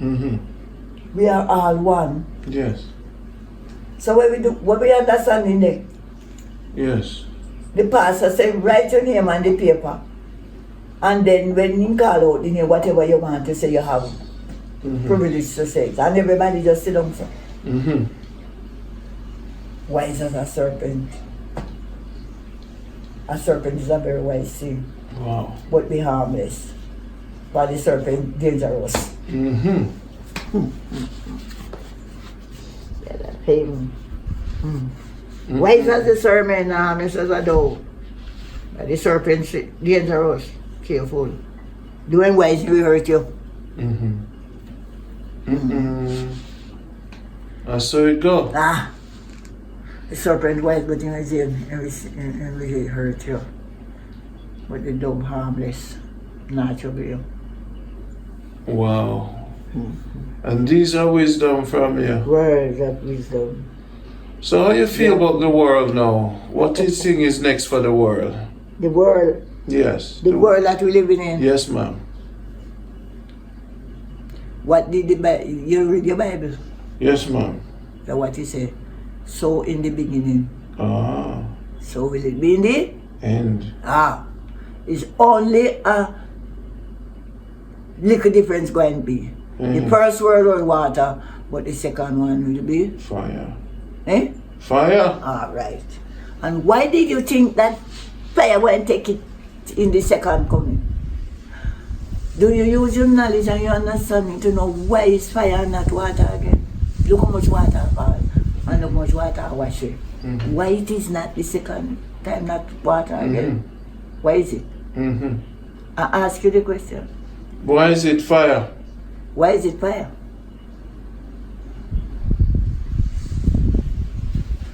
Mm-hmm. We are all one. Yes. So what we understand in Yes. the pastor say write your name on the paper. And then when you call out the name, whatever you want to say, you have privilege to say it. And everybody just sit down. Mm-hmm. Wise as a serpent. A serpent is a very wise thing. Wow. But be harmless. But the serpent dangerous. Mm-hmm. Yeah, that him. Wise as the serpent, harmless as a dove. But the serpent dangerous. Careful. Doing wise will hurt you. Mm-hmm. Mm-hmm. And so it go. The serpent wise, but in his end, it will hurt you. But the dove harmless, naturally. Wow. And these are wisdom from you. Words of wisdom. So how you feel about the world now? What do you think is next for the world? The world. Yes. The world that we're living in. Yes, ma'am. What did you read your Bible? Yes, ma'am. So what he said? So in the beginning. Ah. So will it be in the And. It's only a little difference going to be. The first word was water, but the second one will be Fire. eh? Fire? All right. And why did you think that fire won't take it in the second coming? Do you use your knowledge and your understanding to know why is fire and not water again? Look how much water fall and look how much water wash it. Why it is not the second time not water again? Why is it? I ask you the question. Why is it fire? Why is it fire?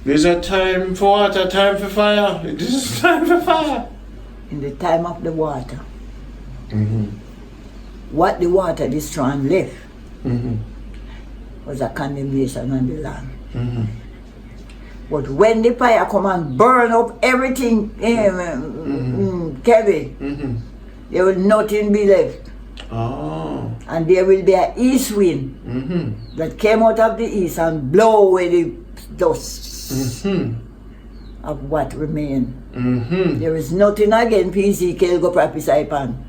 There's a time for water, time for fire. This is time for fire. In the time of the water. What the water destroyed and left was a condemnation on the land. But when the fire come and burn up everything, Kevin, there will nothing be left. Oh. And there will be an east wind that came out of the east and blow away the dust of what remained. There is nothing again Ezekiel go prophesy upon.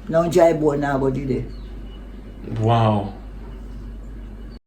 No dry bone now go do there. Wow.